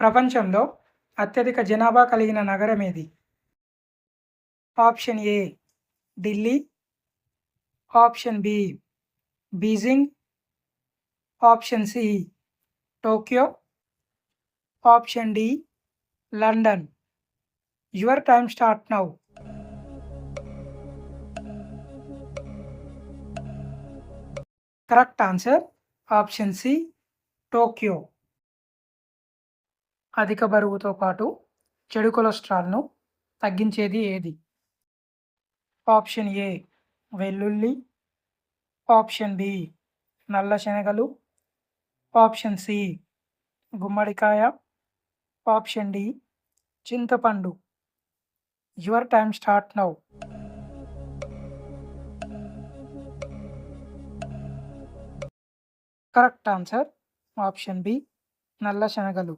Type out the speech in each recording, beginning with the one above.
ప్రపంచంలో అత్యధిక జనాభా కలిగిన నగరం ఏది? Option A Delhi, option B Beijing, option C Tokyo, option D London. Your time start now. Correct answer option C Tokyo. అధిక బరువుతో పాటు చెడు కొలెస్ట్రాల్ను తగ్గించేది ఏది? ఆప్షన్ ఏ వెల్లుల్లి, ఆప్షన్ బి నల్ల శనగలు, ఆప్షన్ సి గుమ్మడికాయ, ఆప్షన్ డి చింతపండు. Your time start now. Correct answer option B నల్ల శనగలు.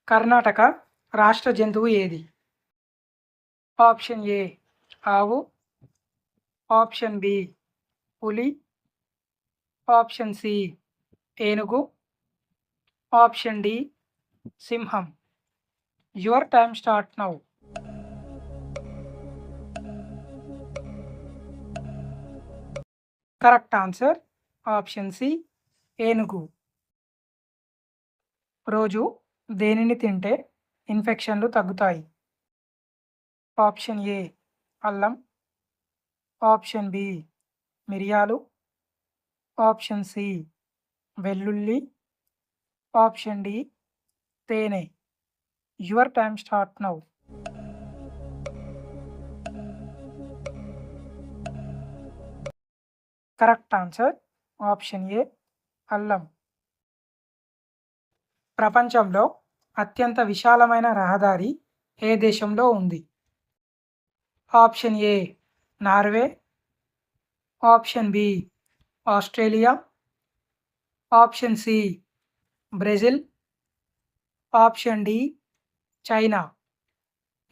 కర్ణాటక రాష్ట్ర జంతువు ఏది? ఆప్షన్ ఏ ఆవు, ఆప్షన్ బి పులి, ఆప్షన్ సి ఏనుగు, ఆప్షన్ డి సింహం. Your time start now. Correct answer option C ఏనుగు. రోజు దేనిని తింటే ఇన్ఫెక్షన్లు తగ్గుతాయి? ఆప్షన్ ఏ అల్లం, ఆప్షన్ బి మిరియాలు, ఆప్షన్ సి వెల్లుల్లి, ఆప్షన్ డి తేనె. Your time start now. Correct answer option A అల్లం. ప్రపంచంలో అత్యంత విశాలమైన రహదారి ఏ దేశంలో ఉంది? Option A Norway, option B Australia, option C Brazil, option D China.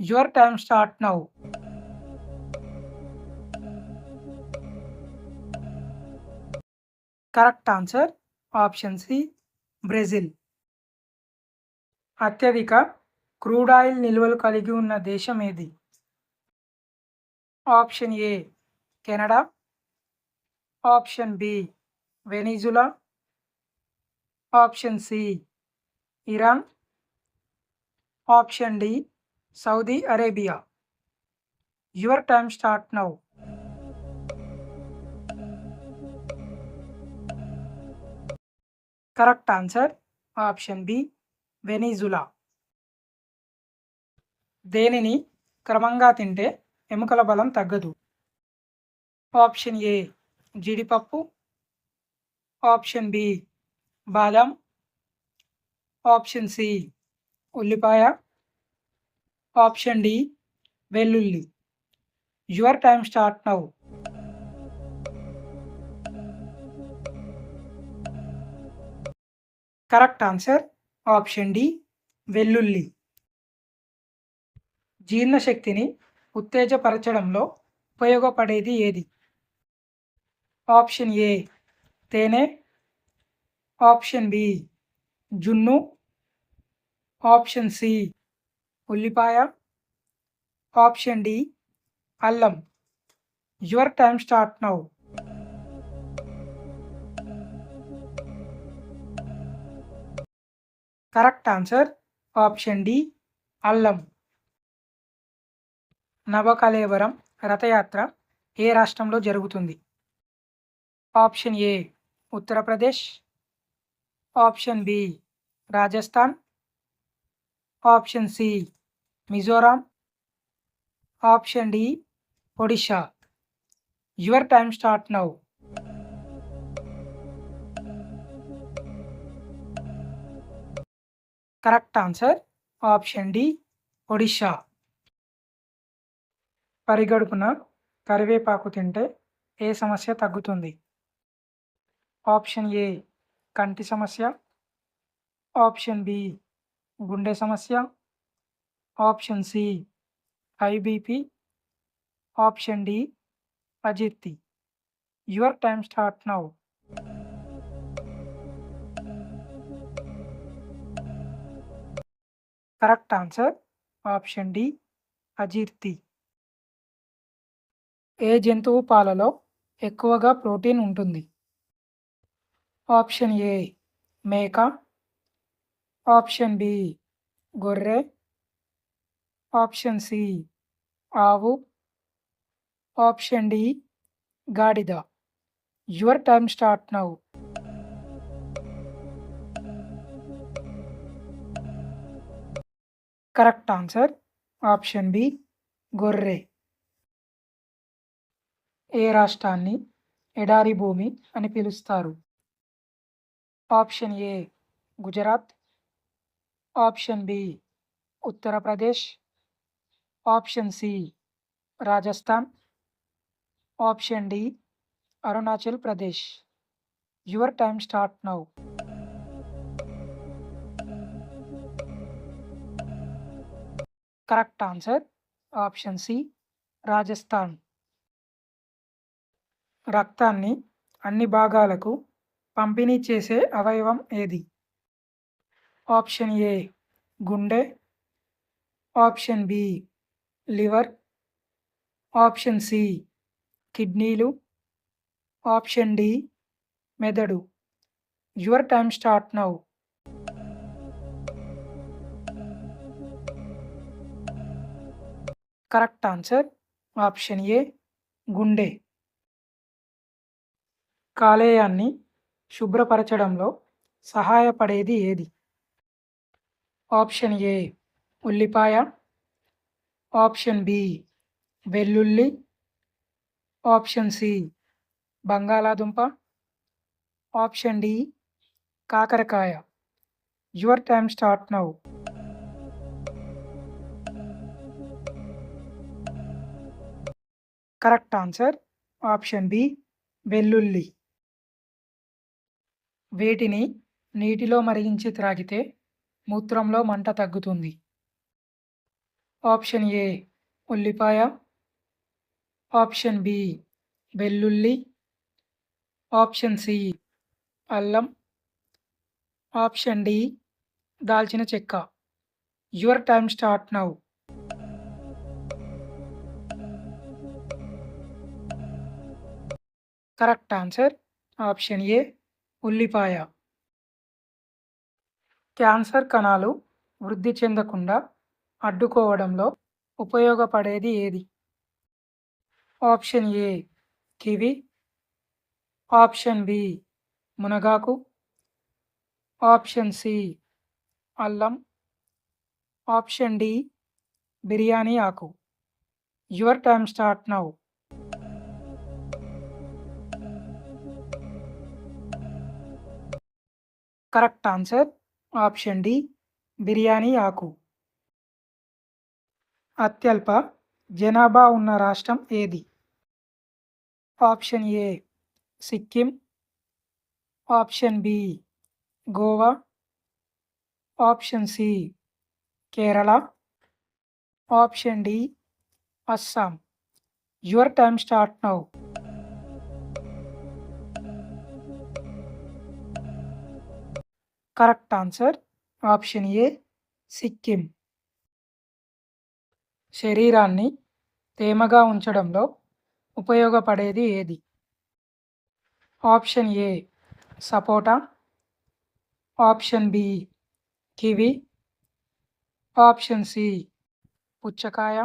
Your time start now. Correct answer option C Brazil. అత్యధిక క్రూడ్ ఆయిల్ నిల్వలు కలిగి ఉన్న దేశం ఏది? Option A Canada, option B Venezuela, option C Iran, option D Saudi Arabia. Your time start now. Correct answer option B Venezuela. దేనిని క్రమంగా తింటే ఎముకల బలం తగ్గదు? ఆప్షన్ ఏ జీడిపప్పు, ఆప్షన్ బి బాదం, ఆప్షన్ సి ఉల్లిపాయ, ఆప్షన్ డి వెల్లుల్లి. Your time start now. Correct answer option D వెల్లుల్లి. జీర్ణశక్తిని ఉత్తేజపరచడంలో ఉపయోగపడేది ఏది? ఆప్షన్ ఏ తేనె, ఆప్షన్ బి జున్ను, ఆప్షన్ సి ఉల్లిపాయ, ఆప్షన్ డి అల్లం. Your time start now. Correct answer option D అల్లం. నవకళేవరం రథయాత్ర ఏ రాష్ట్రంలో జరుగుతుంది? Option A Uttar Pradesh, option B Rajasthan, option C Mizoram, option D Odisha. Your time start now. Correct answer option D Odisha. పరిగడుపున కరివేపాకు తింటే ఏ సమస్య తగ్గుతుంది? ఆప్షన్ ఏ కంటి సమస్య, ఆప్షన్ బి గుండె సమస్య, option C high BP, option D అజీర్తి. Your time start now. Correct answer option D అజీర్తి. ఏ జంతువు పాలలో ఎక్కువగా ప్రోటీన్ ఉంటుంది? ఆప్షన్ ఏ మేక, ఆప్షన్ బి గొర్రె, ఆప్షన్ సి ఆవు, ఆప్షన్ డి గాడిద. Your time start now. Correct answer option B గొర్రె. ఏ రాష్ట్రాన్ని ఎడారి భూమి అని పిలుస్తారు? Option A Gujarat, option B Uttar Pradesh, option C Rajasthan, option D Arunachal Pradesh. Your time start now. Correct answer option C Rajasthan. రక్తాన్ని అన్ని భాగాలకు పంపిణీ చేసే అవయవం ఏది? ఆప్షన్ ఏ గుండె, option B liver, option C కిడ్నీలు, ఆప్షన్ డి మెదడు. Your time start now. Correct answer option A గుండె. కాలేయాన్ని శుభ్రపరచడంలో సహాయపడేది ఏది? ఆప్షన్ ఏ ఉల్లిపాయ, ఆప్షన్ బి వెల్లుల్లి, ఆప్షన్ సి బంగాళాదుంప, ఆప్షన్ డి కాకరకాయ. Your time start now. Correct answer option B వెల్లుల్లి. వేటిని నీటిలో మరిగించి త్రాగితే మూత్రంలో మంట తగ్గుతుంది? ఆప్షన్ ఏ ఉల్లిపాయ, ఆప్షన్ బి వెల్లుల్లి, ఆప్షన్ సి అల్లం, ఆప్షన్ డి దాల్చిన చెక్క. Your time start now. Correct answer option A ఉల్లిపాయ. క్యాన్సర్ కణాలు వృద్ధి చెందకుండా అడ్డుకోవడంలో ఉపయోగపడేది ఏది? Option A kiwi, option B మునగాకు, ఆప్షన్ సి అల్లం, ఆప్షన్ డి బిర్యానీ ఆకు. Your time start now. Correct answer option D biryani ఆకు. అత్యల్ప జనాభా ఉన్న రాష్ట్రం ఏది? Option A Sikkim, option B Goa, option C Kerala, option D Assam. Your time start now. Correct answer option A Sikkim. శరీరాన్ని తేమగా ఉంచడంలో ఉపయోగపడేది ఏది? ఆప్షన్ ఏ సపోటా, option B kiwi, option C పుచ్చకాయ,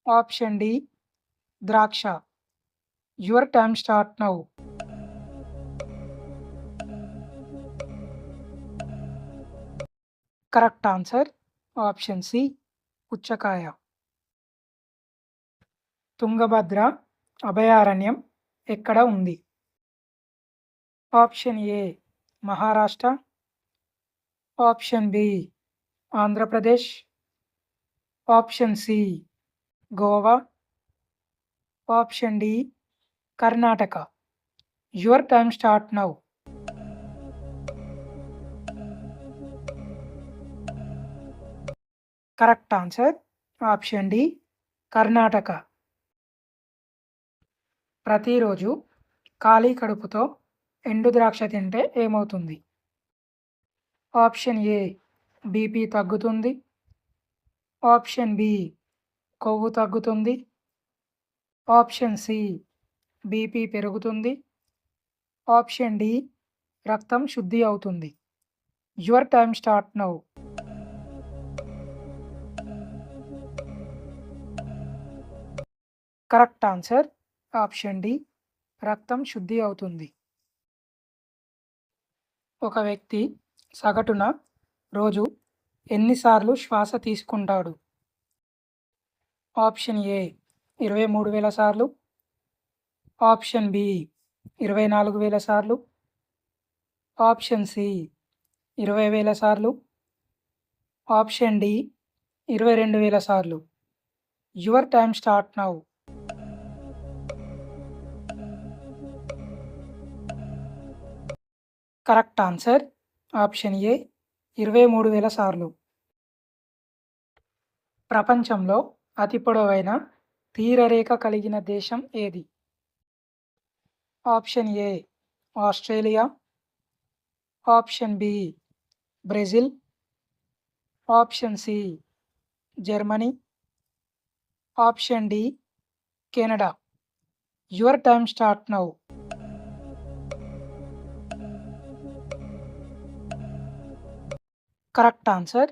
ఆప్షన్ డి ద్రాక్ష. Your time start now. Correct answer option C పుచ్చకాయ. తుంగభద్ర అభయారణ్యం ఎక్కడ ఉంది? Option A Maharashtra, option B Andhra Pradesh, option C Goa, option D Karnataka. Your time start now. Correct answer option D Karnataka. ప్రతిరోజు ఖాళీ కడుపుతో ఎండు ద్రాక్ష తింటే ఏమవుతుంది? ఆప్షన్ ఏ బీపీ తగ్గుతుంది. ఆప్షన్ బి కొవ్వు తగ్గుతుంది. ఆప్షన్ సి బీపీ పెరుగుతుంది. ఆప్షన్ డి రక్తం శుద్ధి అవుతుంది. Your time start now. Correct answer option D రక్తం శుద్ధి అవుతుంది. ఒక వ్యక్తి సగటున రోజు ఎన్నిసార్లు శ్వాస తీసుకుంటాడు? ఆప్షన్ ఏ 23,000 సార్లు. ఆప్షన్ బి 24,000 సార్లు. ఆప్షన్ సి 20,000 సార్లు. ఆప్షన్ డి 22,000 సార్లు. Your time start now. Correct answer option A 23,000 సార్లు. ప్రపంచంలో అతి పొడవైన తీరరేఖ కలిగిన దేశం ఏది? Option A Australia. Option B Brazil. Option C Germany. Option D Canada. Your time start now. Correct answer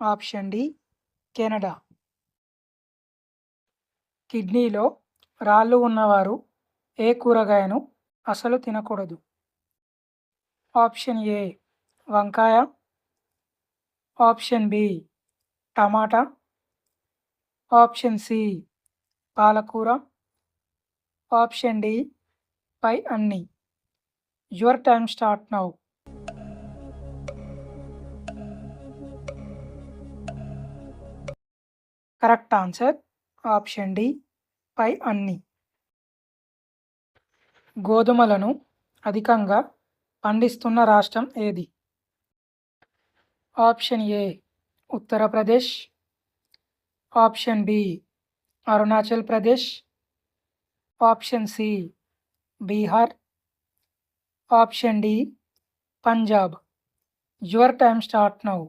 option D Canada. కిడ్నీలో రాళ్ళు ఉన్నవారు ఏ కూరగాయను అసలు తినకూడదు? ఆప్షన్ ఏ వంకాయ. ఆప్షన్ బి టమాటా. ఆప్షన్ సి పాలకూర. ఆప్షన్ డి పై అన్ని. Your time start now. Correct answer option D పై అన్ని. గోధుమలను అధికంగా పండిస్తున్న రాష్ట్రం ఏది? Option A Uttar Pradesh. Option B Arunachal Pradesh. Option C Bihar. Option D Punjab. Your time start now.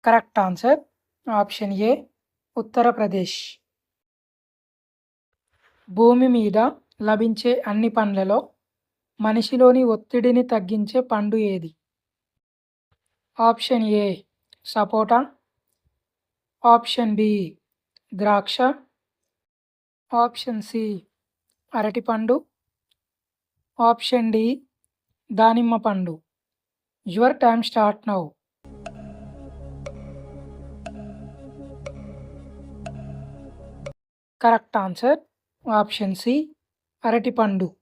Correct answer option A Uttar Pradesh. భూమి మీద లభించే అన్ని పండ్లలో మనిషిలోని ఒత్తిడిని తగ్గించే పండు ఏది? ఆప్షన్ ఏ సపోటా. ఆప్షన్ బి ద్రాక్ష. ఆప్షన్ సి అరటిపండు. ఆప్షన్ డి దానిమ్మ పండు. Your time start now. Correct answer option C అరటిపండు.